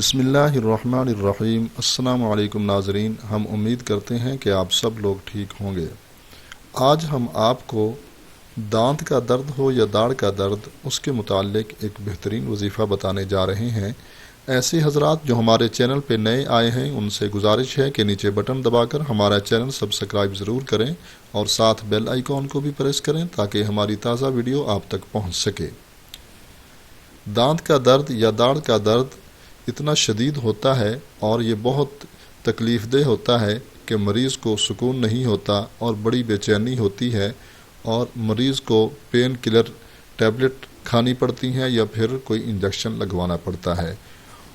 بسم اللہ الرحمن الرحیم۔ السلام علیکم ناظرین، ہم امید کرتے ہیں کہ آپ سب لوگ ٹھیک ہوں گے۔ آج ہم آپ کو دانت کا درد ہو یا داڑھ کا درد، اس کے متعلق ایک بہترین وظیفہ بتانے جا رہے ہیں۔ ایسے حضرات جو ہمارے چینل پہ نئے آئے ہیں، ان سے گزارش ہے کہ نیچے بٹن دبا کر ہمارا چینل سبسکرائب ضرور کریں اور ساتھ بیل آئیکن کو بھی پریس کریں تاکہ ہماری تازہ ویڈیو آپ تک پہنچ سکے۔ دانت کا درد یا داڑھ کا درد اتنا شدید ہوتا ہے اور یہ بہت تکلیف دہ ہوتا ہے کہ مریض کو سکون نہیں ہوتا اور بڑی بے چینی ہوتی ہے، اور مریض کو پین کلر ٹیبلٹ کھانی پڑتی ہیں یا پھر کوئی انجیکشن لگوانا پڑتا ہے۔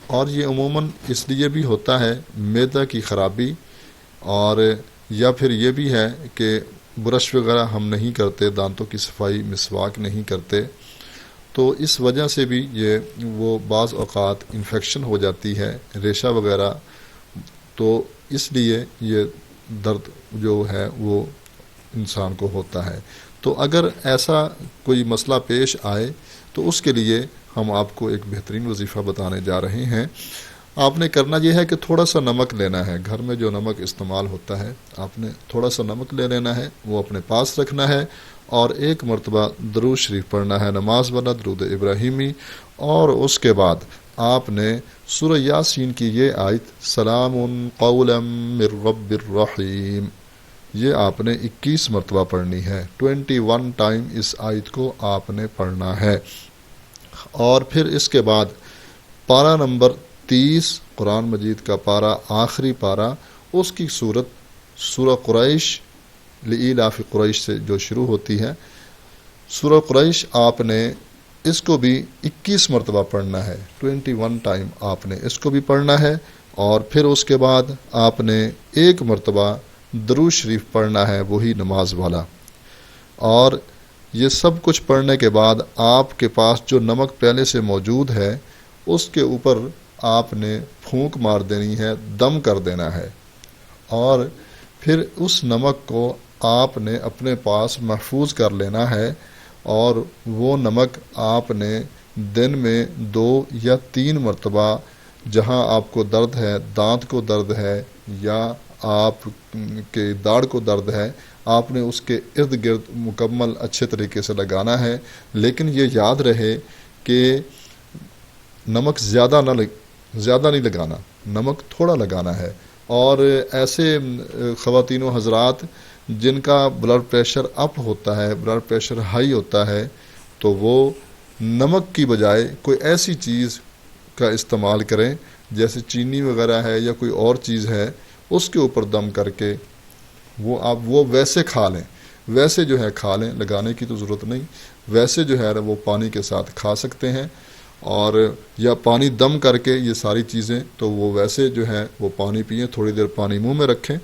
اور یہ عموماً اس لیے بھی ہوتا ہے معدہ کی خرابی، اور یا پھر یہ بھی ہے کہ برش وغیرہ ہم نہیں کرتے، دانتوں کی صفائی مسواک نہیں کرتے، تو اس وجہ سے بھی وہ بعض اوقات انفیکشن ہو جاتی ہے، ریشہ وغیرہ، تو اس لیے یہ درد جو ہے وہ انسان کو ہوتا ہے۔ تو اگر ایسا کوئی مسئلہ پیش آئے تو اس کے لیے ہم آپ کو ایک بہترین وظیفہ بتانے جا رہے ہیں۔ آپ نے کرنا یہ ہے کہ تھوڑا سا نمک لینا ہے، گھر میں جو نمک استعمال ہوتا ہے آپ نے تھوڑا سا نمک لے لینا ہے، وہ اپنے پاس رکھنا ہے، اور ایک مرتبہ درود شریف پڑھنا ہے، نماز والا درود ابراہیمی، اور اس کے بعد آپ نے سورہ یاسین کی یہ آیت سلام قولا من رب الرحیم، یہ آپ نے 21 مرتبہ پڑھنی ہے، 21 ٹائم اس آیت کو آپ نے پڑھنا ہے۔ اور پھر اس کے بعد پارہ نمبر 30 قرآن مجید کا پارہ، آخری پارہ، اس کی صورت سورہ قریش لإلاف قریش سے جو شروع ہوتی ہے، سورہ قریش آپ نے اس کو بھی 21 مرتبہ پڑھنا ہے، 21 ٹائم آپ نے اس کو بھی پڑھنا ہے، اور پھر اس کے بعد آپ نے ایک مرتبہ درود شریف پڑھنا ہے، وہی نماز والا۔ اور یہ سب کچھ پڑھنے کے بعد آپ کے پاس جو نمک پہلے سے موجود ہے اس کے اوپر آپ نے پھونک مار دینی ہے، دم کر دینا ہے، اور پھر اس نمک کو آپ نے اپنے پاس محفوظ کر لینا ہے، اور وہ نمک آپ نے دن میں 2 یا 3 مرتبہ جہاں آپ کو درد ہے، دانت کو درد ہے یا آپ کے داڑھ کو درد ہے، آپ نے اس کے ارد گرد مکمل اچھے طریقے سے لگانا ہے۔ لیکن یہ یاد رہے کہ نمک زیادہ نہیں لگانا، نمک تھوڑا لگانا ہے۔ اور ایسے خواتین و حضرات جن کا بلڈ پریشر اپ ہوتا ہے، بلڈ پریشر ہائی ہوتا ہے، تو وہ نمک کی بجائے کوئی ایسی چیز کا استعمال کریں جیسے چینی وغیرہ ہے یا کوئی اور چیز ہے، اس کے اوپر دم کر کے آپ وہ ویسے کھا لیں، ویسے جو ہے کھا لیں، لگانے کی تو ضرورت نہیں، ویسے جو ہے وہ پانی کے ساتھ کھا سکتے ہیں، اور یا پانی دم کر کے یہ ساری چیزیں، تو وہ ویسے جو ہے وہ پانی پئیں، تھوڑی دیر پانی منہ میں رکھیں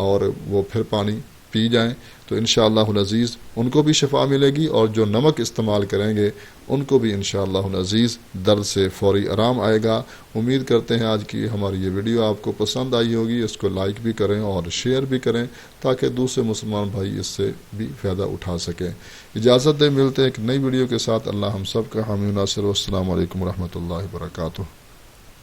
اور وہ پھر پانی پی جائیں، تو انشاءاللہ العزیز ان کو بھی شفا ملے گی، اور جو نمک استعمال کریں گے ان کو بھی انشاءاللہ العزیز درد سے فوری آرام آئے گا۔ امید کرتے ہیں آج کی ہماری یہ ویڈیو آپ کو پسند آئی ہوگی، اس کو لائک بھی کریں اور شیئر بھی کریں تاکہ دوسرے مسلمان بھائی اس سے بھی فائدہ اٹھا سکیں۔ اجازت دیں، ملتے ہیں ایک نئی ویڈیو کے ساتھ۔ اللہ ہم سب کا حامی و ناصر، والسلام علیکم ورحمۃ اللہ وبرکاتہ۔